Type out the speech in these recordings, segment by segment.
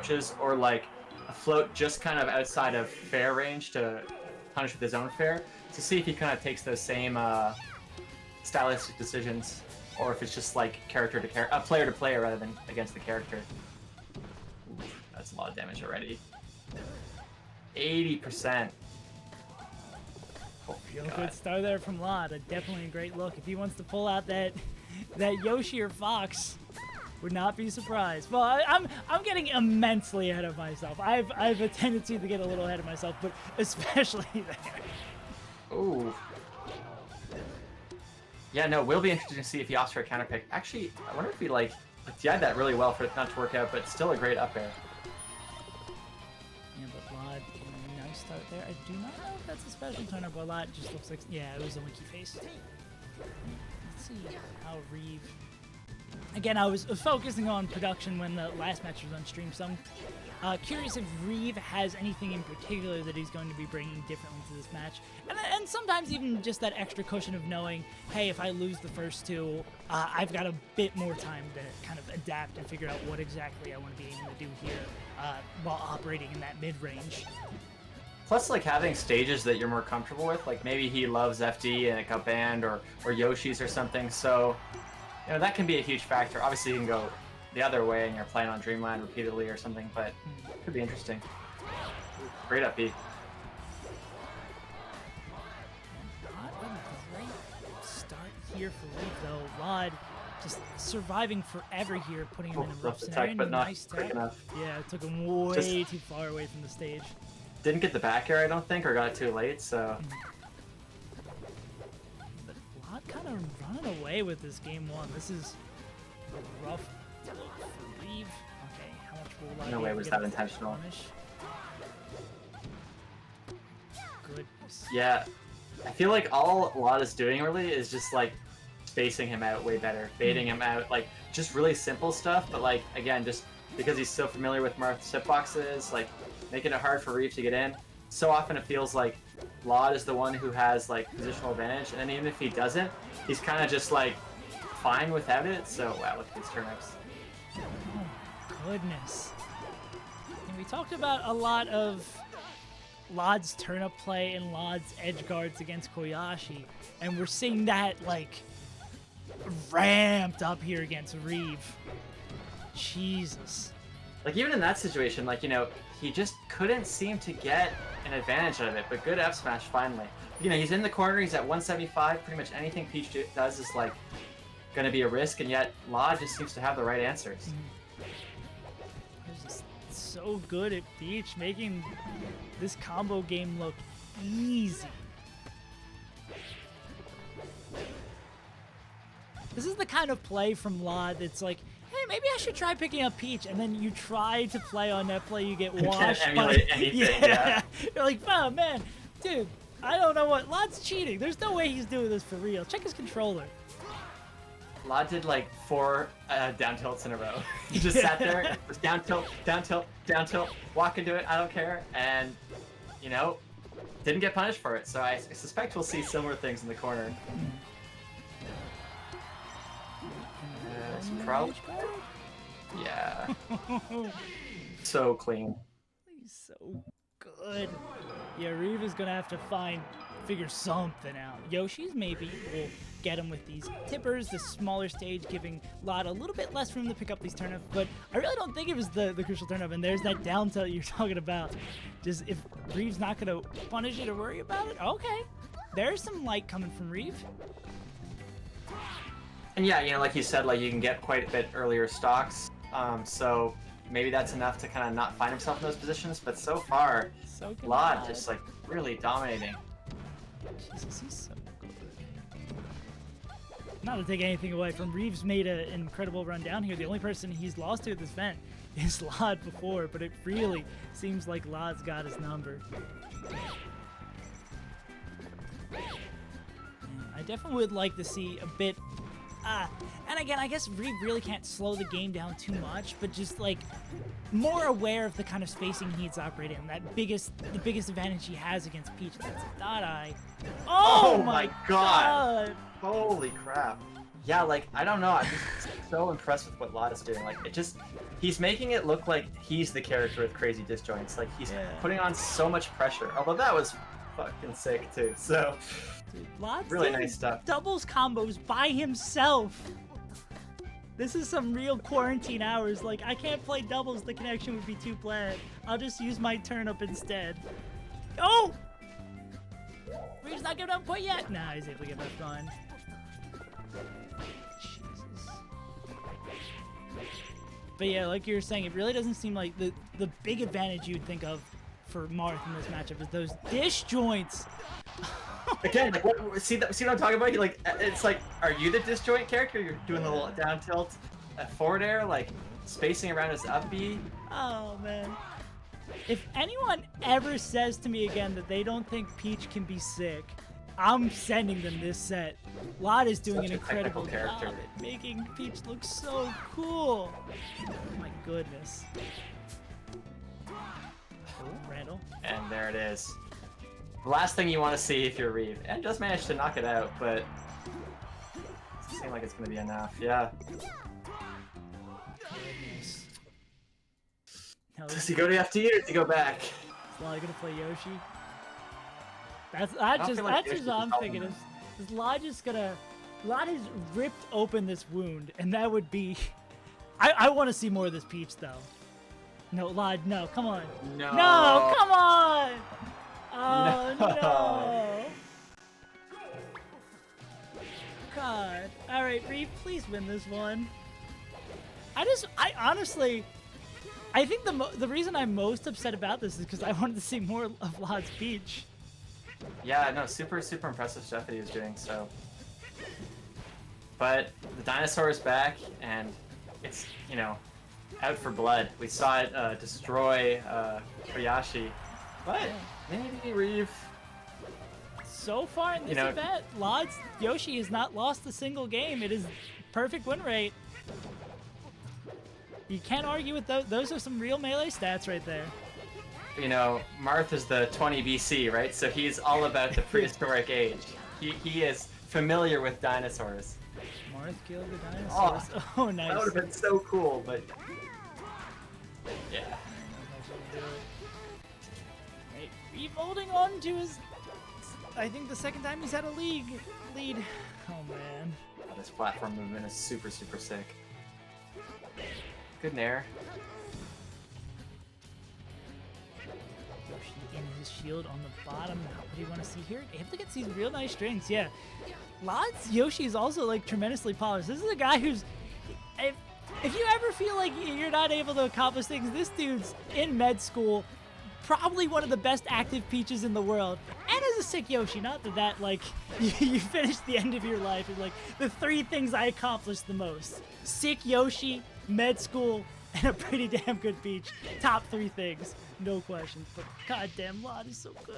approaches, or like a float just kind of outside of fair range to punish with his own fair, to see if he kind of takes those same stylistic decisions, or if it's just like character to character, player to player rather than against the character. Ooh, that's a lot of damage already. 80%. Oh, Real good start there from lloD. Definitely a great look. If he wants to pull out that Yoshi or Fox, would not be surprised. Well, I'm getting immensely ahead of myself. I've a tendency to get a little ahead of myself, but especially there. Ooh. Yeah, no, will be interesting to see if he opts for a counter pick. Actually, I wonder if he like DI'd that really well for it not to work out, but still a great up air. Yeah, but lloD, nice start there. I do not know if that's a special turn-up, but lloD just looks like, yeah, it was a winky face. Let's see how Reeve. Again, I was focusing on production when the last match was on stream, so I'm curious if Reeve has anything in particular that he's going to be bringing differently to this match. And sometimes even just that extra cushion of knowing, hey, if I lose the first two, I've got a bit more time to kind of adapt and figure out what exactly I want to be able to do here while operating in that mid-range. Plus, like, having stages that you're more comfortable with, like maybe he loves FD and it got banned, or Yoshi's or something, so you know, that can be a huge factor. Obviously, you can go the other way and you're playing on Dreamland repeatedly or something, but it could be interesting. Great up B. Not a great start here for Reeve, though. lloD just surviving forever here, putting him in a rough scenario. But not nice quick enough. Yeah, it took him way too far away from the stage. Didn't get the back air, I don't think, or got it too late, so... lloD kind of running away with this game one. This is a rough look for Reeve. Okay, how much will lloD No way was that intentional. Goodness. Yeah, I feel like all lloD is doing really is just like spacing him out way better, baiting him out, like just really simple stuff, but like, again, just because he's so familiar with Marth's hitboxes, like making it hard for Reeve to get in. So often it feels like lloD is the one who has like positional advantage, and then even if he doesn't, he's kind of just like fine without it. So wow, look at these turnips. Oh goodness. And we talked about a lot of lloD's turnip play and lloD's edge guards against Koyashi, and we're seeing that like ramped up here against Reeve. Jesus. Like even in that situation, like, you know, he just couldn't seem to get an advantage out of it, but good F smash finally. You know, he's in the corner, he's at 175, pretty much anything Peach does is like gonna be a risk, and yet lloD just seems to have the right answers. He's just so good at Peach, making this combo game look easy. This is the kind of play from lloD that's like, hey, maybe I should try picking up Peach, and then you try to play on that play, you get washed. Can't emulate anything, yeah. You're like, oh man, dude, I don't know what, lloD's cheating. There's no way he's doing this for real. Check his controller. lloD did like 4 down tilts in a row. He just sat there, was down tilt, down tilt, down tilt, walk into it, I don't care, and, you know, didn't get punished for it. So I suspect we'll see similar things in the corner. Pro? Yeah. So clean. He's so good. Yeah, Reeve is gonna have to figure something out. Yoshi's maybe will get him with these tippers, the smaller stage, giving lloD a little bit less room to pick up these turnips, but I really don't think it was the crucial turnip, and there's that down tilt you're talking about. Just if Reeve's not gonna punish it or worry about it, okay. There's some light coming from Reeve. And yeah, you know, like you said, like you can get quite a bit earlier stocks, so maybe that's enough to kind of not find himself in those positions, but so far, So good. lloD just like really dominating. Jesus, he's so good. Not to take anything away from Reeve's made an incredible run down here. The only person he's lost to at this event is lloD before, but it really seems like lloD's got his number. I definitely would like to see a bit. And again, I guess Reeve really can't slow the game down too much, but just like more aware of the kind of spacing he needs to operate in. The biggest advantage he has against Peach. That's a dot eye. Oh my god! Holy crap! yeah, like, I don't know, I'm just so impressed with what lloD is doing. Like, he's making it look like he's the character with crazy disjoints. Like, he's putting on so much pressure. Although that was fucking sick, too. So, Dude, lloD's really doing nice stuff. doubles combos by himself. This is some real quarantine hours. Like, I can't play doubles, the connection would be too bad. I'll just use my turnip instead. Oh! Reeve's not giving up quite yet. Nah, he's able to get that going. Jesus. But yeah, like you were saying, it really doesn't seem like the big advantage you'd think of for Marth in this matchup is those disjoints. Again, like, see what I'm talking about? Like, it's like, are you the disjoint character? You're doing the little down tilt, forward air, like, spacing around his up B. Oh, man. If anyone ever says to me again that they don't think Peach can be sick, I'm sending them this set. lloD is doing Such an a incredible technical job character. at making Peach look so cool. Oh my goodness. Oh, Randall. And there it is. The last thing you want to see if you're Reeve. And just managed to knock it out, but it doesn't seem like it's going to be enough. Yeah. Goodness. Now, Does he go to FT or does he go back? is lloD gonna play Yoshi? That's don't just feel like that's Yoshi's what I'm helping thinking. him. Is lloD just gonna? lloD has ripped open this wound, and that would be. I want to see more of this Peach though. No, lloD, no, come on. No. No, come on. Oh No. no. God. All right, Reeve, please win this one. I honestly. I think the reason I'm most upset about this is because I wanted to see more of lloD's Peach. Yeah, no, super impressive stuff that he was doing, so. But the dinosaur is back, and it's, you know, out for blood. We saw it destroy Koyashi. But maybe Reeve. So far in this event, lloD's Yoshi has not lost a single game. It is perfect win rate. You can't argue with those. Those are some real melee stats right there. You know, Marth is the 20 BC, right? So he's all about the prehistoric age. He is familiar with dinosaurs. Marth killed the dinosaurs. Oh, nice. That would have been so cool, but yeah. Right, Reeve holding on to his. I think the second time he's had a lead. Oh man. Oh, this platform movement is super sick. Good nair. Yoshi in his shield on the bottom. What do you want to see here? You have to get these real nice strings. Yeah. lloD's Yoshi is also like tremendously polished. This is a guy who's. If you ever feel like you're not able to accomplish things, this dude's in med school. Probably one of the best active Peaches in the world. And as a sick Yoshi, not that like, you finish the end of your life and like, the 3 things I accomplished the most. Sick Yoshi, med school, and a pretty damn good Peach. Top 3 things, no questions. But goddamn, lloD is so good.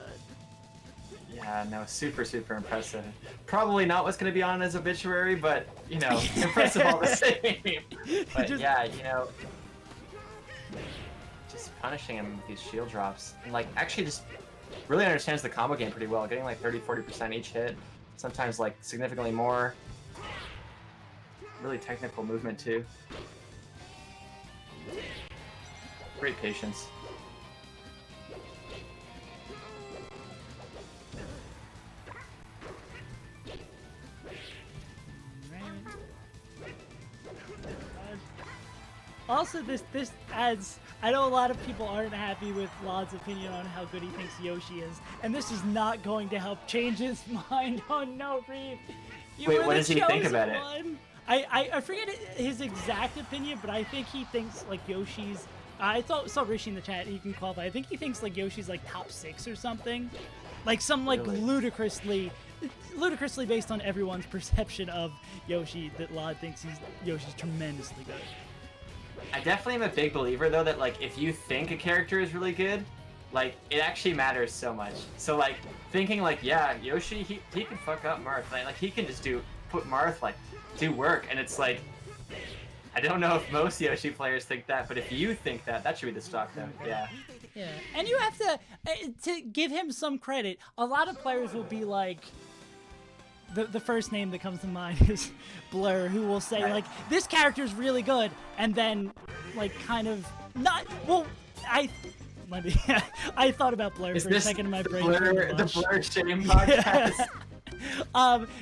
Yeah, no, super impressive. Probably not what's going to be on his obituary, but, you know, impressive all the same. But yeah, you know, just punishing him with these shield drops. And, like, actually just really understands the combo game pretty well, getting like 30-40% each hit. Sometimes, like, significantly more. Really technical movement, too. Great patience. Also, this adds. I know a lot of people aren't happy with lloD's opinion on how good he thinks Yoshi is, and this is not going to help change his mind. Oh no, Reeve! Wait, what does he think about it? I forget his exact opinion, but I think he thinks like Yoshi's. I saw Rishi in the chat. He can qualify. I think he thinks like Yoshi's like top 6 or something, like some like Really? ludicrously based on everyone's perception of Yoshi. That lloD thinks Yoshi's tremendously good. I definitely am a big believer, though, that, like, if you think a character is really good, like, it actually matters so much. So, like, thinking, like, yeah, Yoshi, he can fuck up Marth. Like, he can just put Marth, like, do work. And it's like, I don't know if most Yoshi players think that, but if you think that, that should be the stock, though. Yeah. Yeah, and you have to give him some credit. A lot of players will be like, the first name that comes to mind is Blur, who will say like, this character's really good, and then like kind of not. Well, I thought about Blur for a second in my brain. The Blur shame podcast.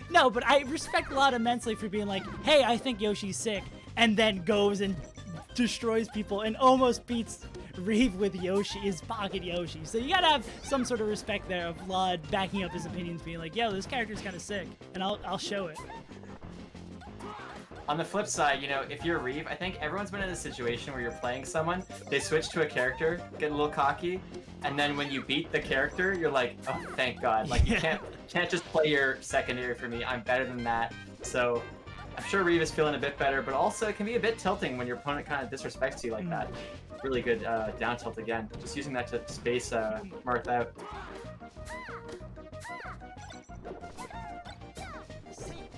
No, but I respect a lot immensely for being like, hey, I think Yoshi's sick, and then goes and destroys people and almost beats Reeve with Yoshi, his pocket Yoshi. So you gotta have some sort of respect there of lloD backing up his opinions, being like, yo, this character's kind of sick, and I'll show it. On the flip side, you know, if you're Reeve, I think everyone's been in a situation where you're playing someone, they switch to a character, get a little cocky, and then when you beat the character, you're like, oh, thank God. Like, you can't just play your secondary for me. I'm better than that. So I'm sure Reeve is feeling a bit better, but also it can be a bit tilting when your opponent kind of disrespects you like that. Really good down tilt again. Just using that to space Marth out.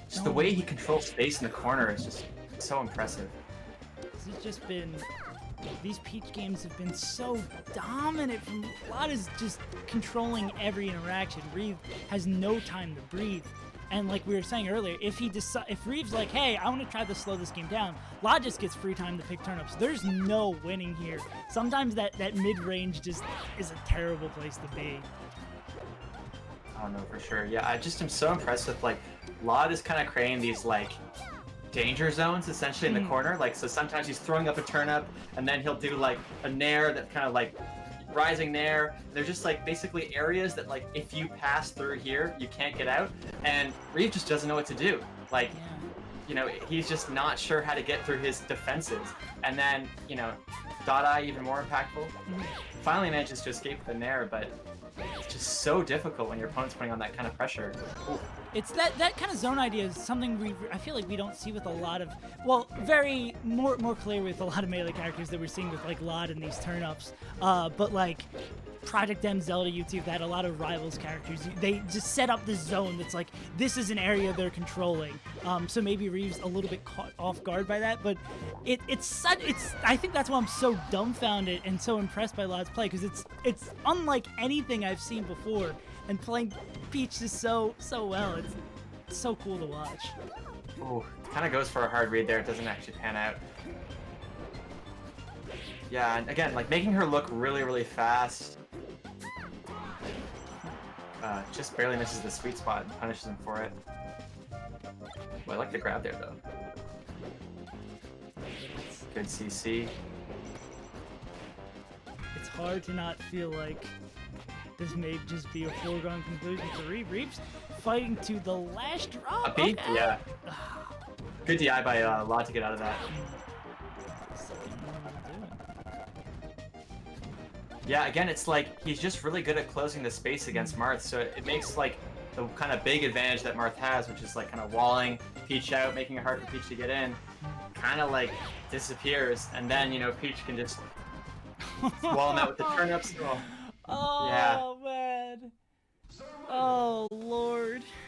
Just the way he controls space in the corner is just so impressive. This has just been... These Peach games have been so dominant. lloD is just controlling every interaction. Reeve has no time to breathe. And like we were saying earlier, if Reeve's like, hey, I want to try to slow this game down, lloD just gets free time to pick turnips. There's no winning here. Sometimes that mid-range just is a terrible place to be. Oh no, for sure. Yeah, I just am so impressed with like lloD is kind of creating these like danger zones essentially in the corner. Like, so sometimes he's throwing up a turnip and then he'll do like a nair that kind of like rising nair. They're just like basically areas that like if you pass through here, you can't get out. And Reeve just doesn't know what to do. Like, you know, he's just not sure how to get through his defenses. And then, you know, lloD even more impactful. Finally manages to escape the nair, but it's just so difficult when your opponent's putting on that kind of pressure. Ooh. It's that kind of zone idea is something I feel like we don't see with a lot of, well, very more clear with a lot of melee characters that we're seeing with like lloD and these turn-ups. But like Project M, Zelda, YouTube, that a lot of Rivals characters, they just set up this zone that's like, this is an area they're controlling. So maybe Reeve's a little bit caught off guard by that, but I think that's why I'm so dumbfounded and so impressed by lloD's play, because it's unlike anything I've seen before, and playing Peach is so well. It's so cool to watch. Ooh, kind of goes for a hard read there. It doesn't actually pan out. Yeah, and again, like making her look really, really fast. Just barely misses the sweet spot and punishes him for it. Well, I like the grab there, though. Good CC. It's hard to not feel like this may just be a foregone conclusion for Reeve. Reeve's fighting to the last drop. A beat? Okay. Yeah. Good DI by lloD to get out of that. Yeah, again, it's like he's just really good at closing the space against Marth, so it makes like the kind of big advantage that Marth has, which is like kind of walling Peach out, making it hard for Peach to get in, kind of like disappears, and then, you know, Peach can just wall him out with the turnips. Oh, yeah. Man. Oh, Lord.